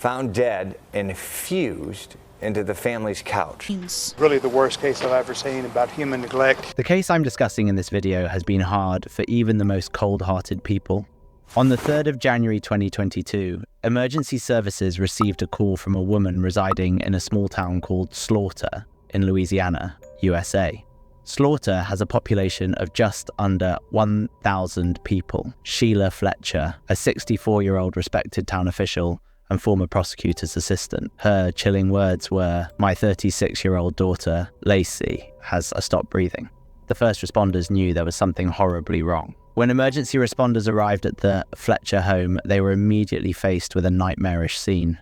found dead and fused into the family's couch. Really the worst case I've ever seen about human neglect. The case I'm discussing in this video has been hard for even the most cold-hearted people. On the 3rd of January 2022, emergency services received a call from a woman residing in a small town called Slaughter in Louisiana, USA. Slaughter has a population of just under 1,000 people. Sheila Fletcher, a 64-year-old respected town official and former prosecutor's assistant. Her chilling words were, "My 36-year-old daughter, Lacey, has stopped breathing." The first responders knew there was something horribly wrong. When emergency responders arrived at the Fletcher home, they were immediately faced with a nightmarish scene.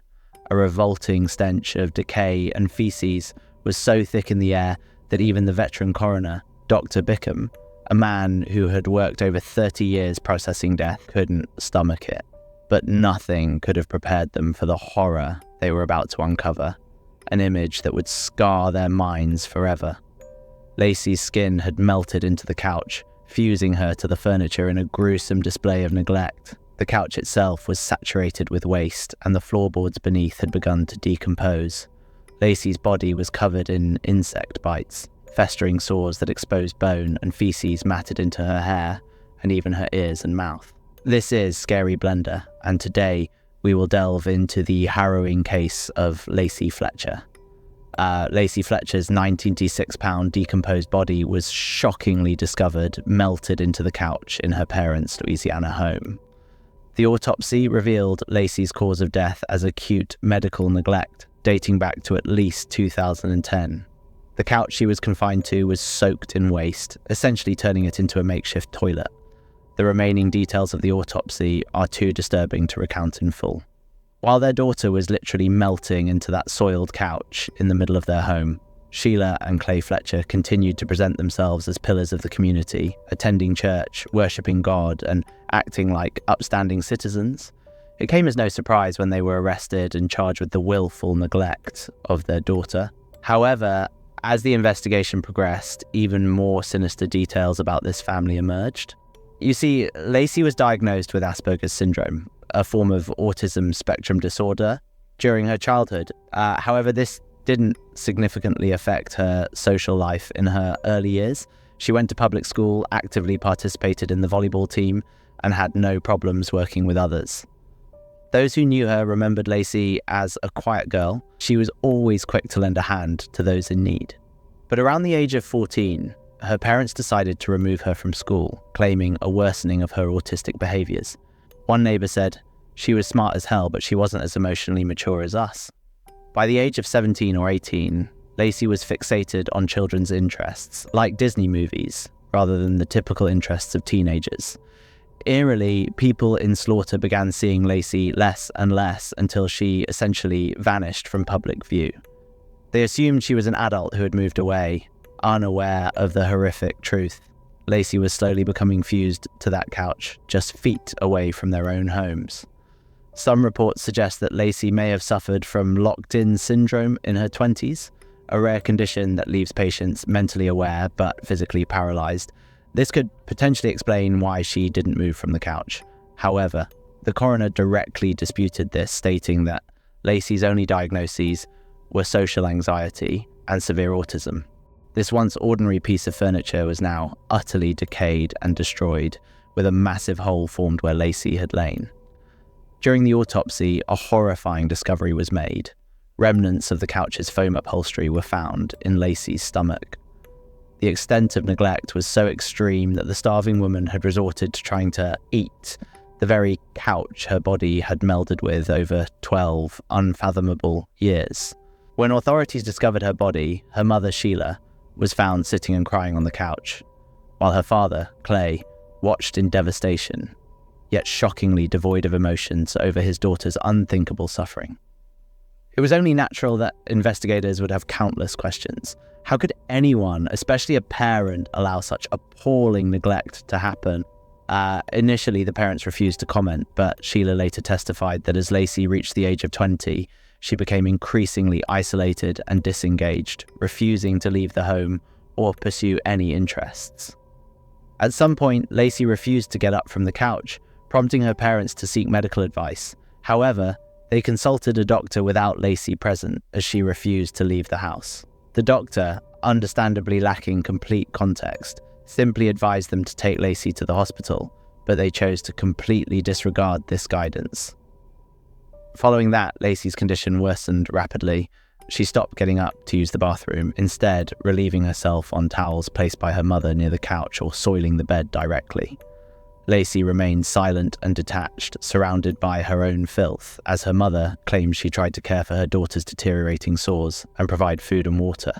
A revolting stench of decay and feces was so thick in the air that even the veteran coroner, Dr. Bickham, a man who had worked over 30 years processing death, couldn't stomach it. But nothing could have prepared them for the horror they were about to uncover, an image that would scar their minds forever. Lacey's skin had melted into the couch, fusing her to the furniture in a gruesome display of neglect. The couch itself was saturated with waste, and the floorboards beneath had begun to decompose. Lacey's body was covered in insect bites, festering sores that exposed bone, and feces matted into her hair, and even her ears and mouth. This is Scary Blender, and today we will delve into the harrowing case of Lacey Fletcher. Lacey Fletcher's 96-pound decomposed body was shockingly discovered melted into the couch in her parents' Louisiana home. The autopsy revealed Lacey's cause of death as acute medical neglect, dating back to at least 2010. The couch she was confined to was soaked in waste, essentially turning it into a makeshift toilet. The remaining details of the autopsy are too disturbing to recount in full. While their daughter was literally melting into that soiled couch in the middle of their home, Sheila and Clay Fletcher continued to present themselves as pillars of the community, attending church, worshipping God, and acting like upstanding citizens. It came as no surprise when they were arrested and charged with the willful neglect of their daughter. However, as the investigation progressed, even more sinister details about this family emerged. You see, Lacey was diagnosed with Asperger's syndrome, a form of autism spectrum disorder, during her childhood. However, this didn't significantly affect her social life in her early years. She went to public school, actively participated in the volleyball team, and had no problems working with others. Those who knew her remembered Lacey as a quiet girl. She was always quick to lend a hand to those in need. But around the age of 14, her parents decided to remove her from school, claiming a worsening of her autistic behaviours. One neighbour said, "She was smart as hell, but she wasn't as emotionally mature as us." By the age of 17 or 18, Lacey was fixated on children's interests, like Disney movies, rather than the typical interests of teenagers. Eerily, people in Slaughter began seeing Lacey less and less until she essentially vanished from public view. They assumed she was an adult who had moved away, unaware of the horrific truth. Lacey was slowly becoming fused to that couch, just feet away from their own homes. Some reports suggest that Lacey may have suffered from locked-in syndrome in her 20s, a rare condition that leaves patients mentally aware but physically paralysed. This could potentially explain why she didn't move from the couch. However, the coroner directly disputed this, stating that Lacey's only diagnoses were social anxiety and severe autism. This once ordinary piece of furniture was now utterly decayed and destroyed, with a massive hole formed where Lacey had lain. During the autopsy, a horrifying discovery was made. Remnants of the couch's foam upholstery were found in Lacey's stomach. The extent of neglect was so extreme that the starving woman had resorted to trying to eat the very couch her body had melded with over 12 unfathomable years. When authorities discovered her body, her mother, Sheila, was found sitting and crying on the couch, while her father, Clay, watched in devastation, yet shockingly devoid of emotions over his daughter's unthinkable suffering. It was only natural that investigators would have countless questions. How could anyone, especially a parent, allow such appalling neglect to happen? Initially, the parents refused to comment, but Sheila later testified that as Lacey reached the age of 20, she became increasingly isolated and disengaged, refusing to leave the home or pursue any interests. At some point, Lacey refused to get up from the couch, prompting her parents to seek medical advice. However, They consulted a doctor without Lacey present, as she refused to leave the house. The doctor, understandably lacking complete context, simply advised them to take Lacey to the hospital, but they chose to completely disregard this guidance. Following that, Lacey's condition worsened rapidly. She stopped getting up to use the bathroom, instead relieving herself on towels placed by her mother near the couch or soiling the bed directly. Lacey remained silent and detached, surrounded by her own filth, as her mother claimed she tried to care for her daughter's deteriorating sores and provide food and water.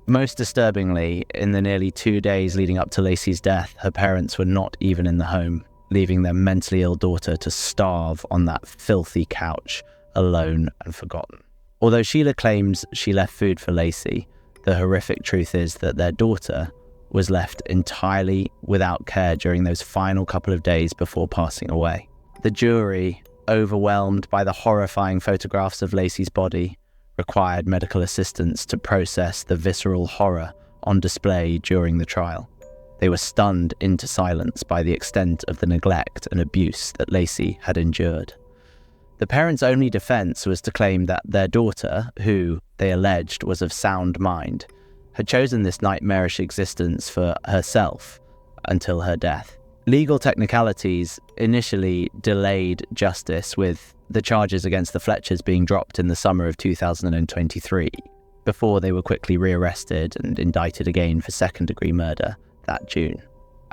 Most disturbingly, in the nearly 2 days leading up to Lacey's death, her parents were not even in the home, leaving their mentally ill daughter to starve on that filthy couch, alone and forgotten. Although Sheila claims she left food for Lacey, the horrific truth is that their daughter was left entirely without care during those final couple of days before passing away. The jury, overwhelmed by the horrifying photographs of Lacey's body, required medical assistance to process the visceral horror on display during the trial. They were stunned into silence by the extent of the neglect and abuse that Lacey had endured. The parents' only defense was to claim that their daughter, who they alleged was of sound mind, had chosen this nightmarish existence for herself until her death. Legal technicalities initially delayed justice, with the charges against the Fletchers being dropped in the summer of 2023, before they were quickly rearrested and indicted again for second-degree murder that June.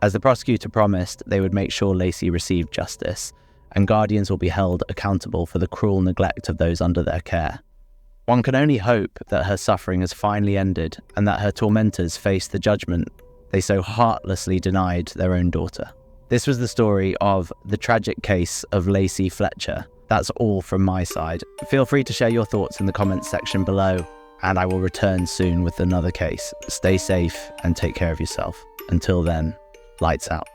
As the prosecutor promised, they would make sure Lacey received justice, and guardians will be held accountable for the cruel neglect of those under their care. One can only hope that her suffering has finally ended and that her tormentors face the judgment they so heartlessly denied their own daughter. This was the story of the tragic case of Lacey Fletcher. That's all from my side. Feel free to share your thoughts in the comments section below, and I will return soon with another case. Stay safe and take care of yourself. Until then, lights out.